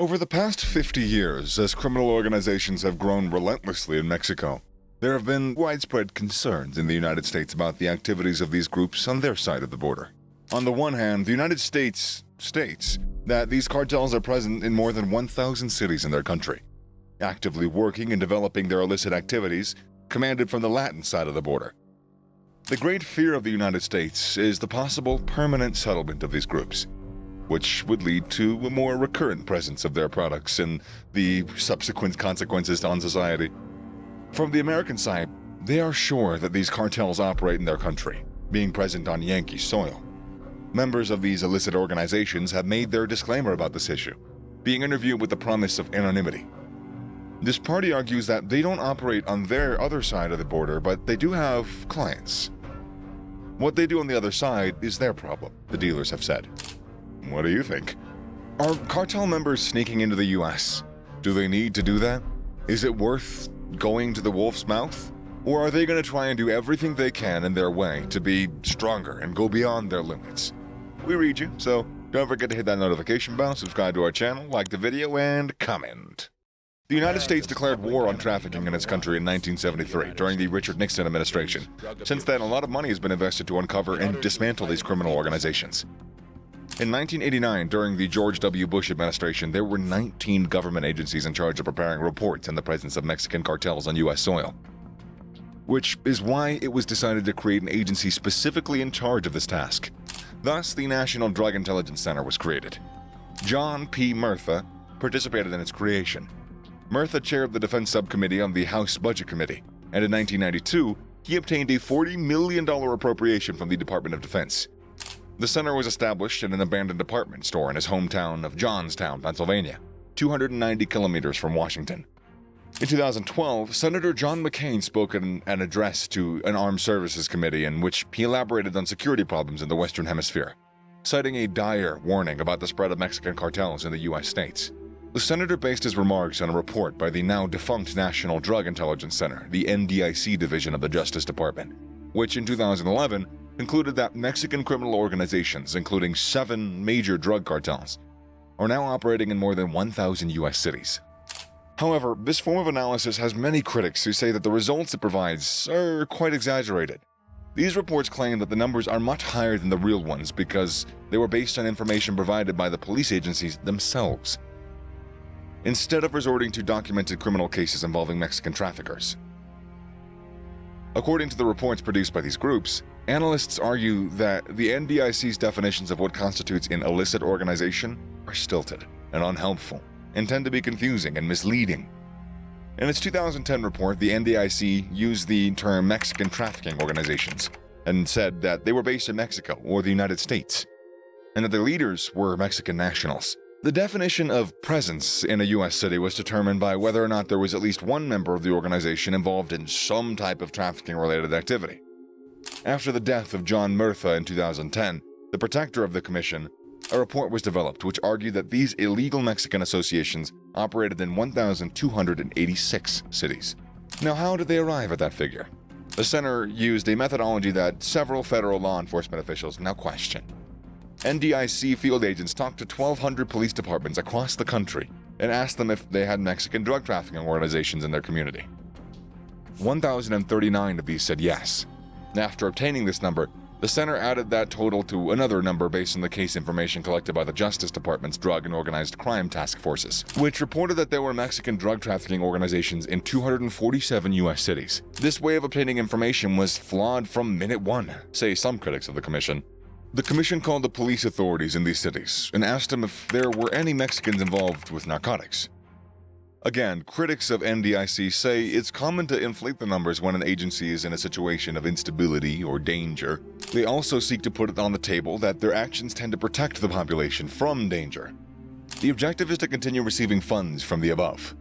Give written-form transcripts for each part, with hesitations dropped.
Over the past 50 years, as criminal organizations have grown relentlessly in Mexico, there have been widespread concerns in the United States about the activities of these groups on their side of the border. On the one hand, the United States states that these cartels are present in more than 1,000 cities in their country, actively working and developing their illicit activities commanded from the Latin side of the border. The great fear of the United States is the possible permanent settlement of these groups, which would lead to a more recurrent presence of their products and the subsequent consequences on society. From the American side, they are sure that these cartels operate in their country, being present on Yankee soil. Members of these illicit organizations have made their disclaimer about this issue, being interviewed with the promise of anonymity. This party argues that they don't operate on their other side of the border, but they do have clients. What they do on the other side is their problem, the dealers have said. What do you think? Are cartel members sneaking into the US? Do they need to do that? Is it worth going to the wolf's mouth? Or are they going to try and do everything they can in their way to be stronger and go beyond their limits? We read you, so don't forget to hit that notification bell, subscribe to our channel, like the video, and comment. The United States declared war on trafficking in its country in 1973 during the Richard Nixon administration. Since then, a lot of money has been invested to uncover and dismantle these criminal organizations. In 1989, during the George W. Bush administration, there were 19 government agencies in charge of preparing reports on the presence of Mexican cartels on U.S. soil, which is why it was decided to create an agency specifically in charge of this task. Thus, the National Drug Intelligence Center was created. John P. Murtha participated in its creation. Murtha chaired the Defense Subcommittee on the House Budget Committee, and in 1992, he obtained a $40 million appropriation from the Department of Defense. The center was established in an abandoned department store in his hometown of Johnstown, Pennsylvania, 290 kilometers from Washington. In 2012, Senator John McCain spoke in an address to an Armed Services Committee in which he elaborated on security problems in the Western Hemisphere, citing a dire warning about the spread of Mexican cartels in the U.S. states. The senator based his remarks on a report by the now-defunct National Drug Intelligence Center, the NDIC division of the Justice Department, which in 2011 concluded that Mexican criminal organizations, including 7 major drug cartels, are now operating in more than 1,000 U.S. cities. However, this form of analysis has many critics who say that the results it provides are quite exaggerated. These reports claim that the numbers are much higher than the real ones because they were based on information provided by the police agencies themselves, instead of resorting to documented criminal cases involving Mexican traffickers. According to the reports produced by these groups, analysts argue that the NDIC's definitions of what constitutes an illicit organization are stilted and unhelpful, and tend to be confusing and misleading. In its 2010 report, the NDIC used the term Mexican trafficking organizations and said that they were based in Mexico or the United States, and that their leaders were Mexican nationals. The definition of presence in a U.S. city was determined by whether or not there was at least one member of the organization involved in some type of trafficking-related activity. After the death of John Murtha in 2010, the protector of the commission, a report was developed which argued that these illegal Mexican associations operated in 1,286 cities. Now, how did they arrive at that figure? The center used a methodology that several federal law enforcement officials now question. NDIC field agents talked to 1,200 police departments across the country and asked them if they had Mexican drug trafficking organizations in their community. 1,039 of these said yes. After obtaining this number, the center added that total to another number based on the case information collected by the Justice Department's Drug and Organized Crime Task Forces, which reported that there were Mexican drug trafficking organizations in 247 U.S. cities. This way of obtaining information was flawed from minute one, say some critics of the commission. The commission called the police authorities in these cities and asked them if there were any Mexicans involved with narcotics. Again, critics of NDIC say it's common to inflate the numbers when an agency is in a situation of instability or danger. They also seek to put it on the table that their actions tend to protect the population from danger. The objective is to continue receiving funds from the above.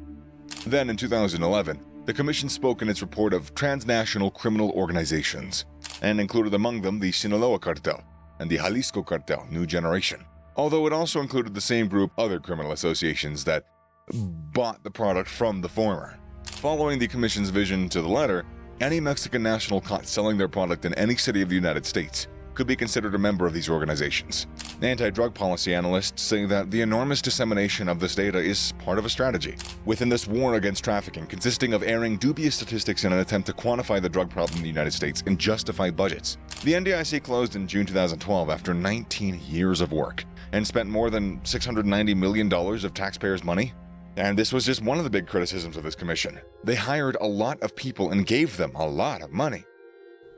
Then in 2011, the commission spoke in its report of transnational criminal organizations and included among them the Sinaloa Cartel and the Jalisco Cartel, New Generation, although it also included the same group other criminal associations that bought the product from the former. Following the commission's vision to the letter, any Mexican national caught selling their product in any city of the United States could be considered a member of these organizations. Anti-drug policy analysts say that the enormous dissemination of this data is part of a strategy within this war against trafficking, consisting of airing dubious statistics in an attempt to quantify the drug problem in the United States and justify budgets. The NDIC closed in June 2012 after 19 years of work and spent more than $690 million of taxpayers' money. And this was just one of the big criticisms of this commission. They hired a lot of people and gave them a lot of money.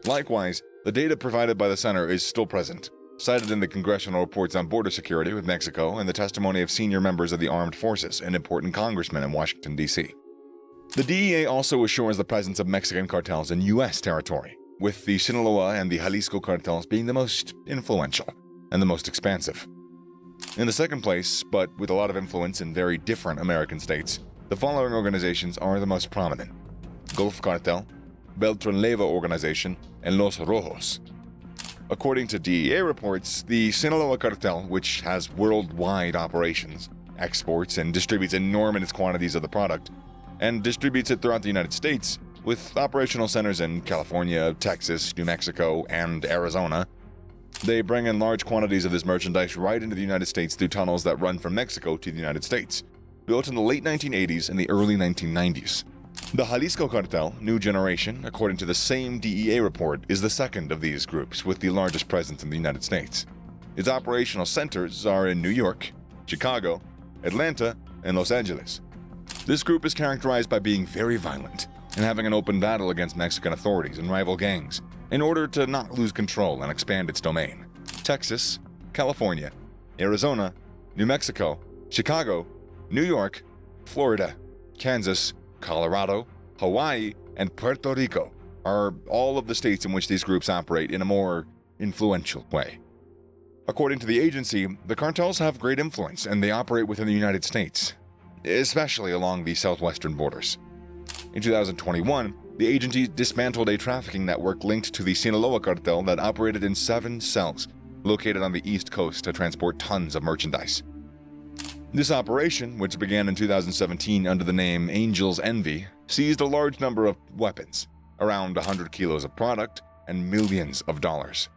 Likewise, the data provided by the center is still present, cited in the congressional reports on border security with Mexico and the testimony of senior members of the armed forces and important congressmen in Washington, D.C. The DEA also assures the presence of Mexican cartels in U.S. territory, with the Sinaloa and the Jalisco cartels being the most influential and the most expansive. In the second place, but with a lot of influence in very different American states, the following organizations are the most prominent: Gulf Cartel, Beltran-Leyva Organization, and Los Rojos. According to DEA reports, the Sinaloa cartel, which has worldwide operations, exports and distributes enormous quantities of the product, and distributes it throughout the United States, with operational centers in California, Texas, New Mexico, and Arizona. They bring in large quantities of this merchandise right into the United States through tunnels that run from Mexico to the United States, built in the late 1980s and the early 1990s. The Jalisco Cartel, New Generation, according to the same DEA report, is the second of these groups with the largest presence in the United States. Its operational centers are in New York, Chicago, Atlanta, and Los Angeles. This group is characterized by being very violent and having an open battle against Mexican authorities and rival gangs in order to not lose control and expand its domain. Texas, California, Arizona, New Mexico, Chicago, New York, Florida, Kansas, Colorado, Hawaii, and Puerto Rico are all of the states in which these groups operate in a more influential way. According to the agency, the cartels have great influence and they operate within the United States, especially along the southwestern borders. In 2021, the agency dismantled a trafficking network linked to the Sinaloa cartel that operated in 7 cells located on the East Coast to transport tons of merchandise. This operation, which began in 2017 under the name Angel's Envy, seized a large number of weapons, around 100 kilos of product, and millions of dollars.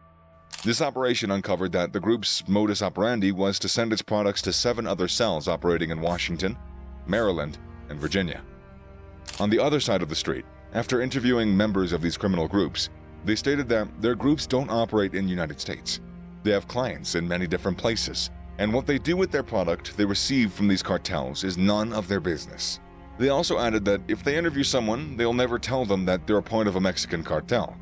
This operation uncovered that the group's modus operandi was to send its products to 7 other cells operating in Washington, Maryland, and Virginia. On the other side of the street, after interviewing members of these criminal groups, they stated that their groups don't operate in the United States. They have clients in many different places, and what they do with their product they receive from these cartels is none of their business. They also added that if they interview someone, they'll never tell them that they're a part of a Mexican cartel.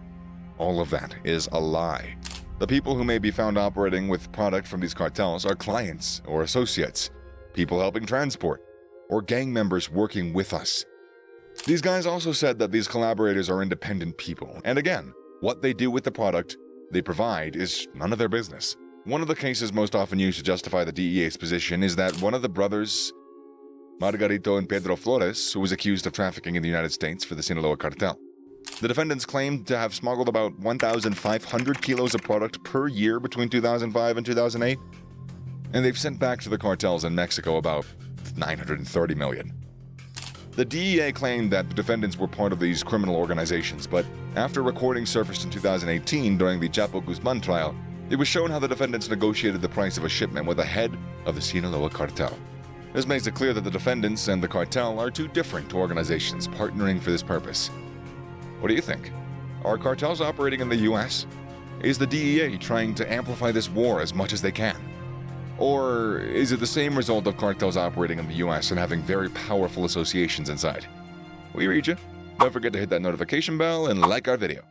All of that is a lie. The people who may be found operating with product from these cartels are clients or associates, people helping transport, or gang members working with us. These guys also said that these collaborators are independent people, and again, what they do with the product they provide is none of their business. One of the cases most often used to justify the DEA's position is that one of the brothers, Margarito and Pedro Flores, who was accused of trafficking in the United States for the Sinaloa cartel. The defendants claimed to have smuggled about 1,500 kilos of product per year between 2005 and 2008, and they've sent back to the cartels in Mexico about 930 million. The DEA claimed that the defendants were part of these criminal organizations, but after recordings surfaced in 2018 during the Chapo Guzman trial, it was shown how the defendants negotiated the price of a shipment with the head of the Sinaloa cartel. This makes it clear that the defendants and the cartel are two different organizations partnering for this purpose. What do you think? Are cartels operating in the US? Is the DEA trying to amplify this war as much as they can? Or is it the same result of cartels operating in the US and having very powerful associations inside? We read you. Don't forget to hit that notification bell and like our video.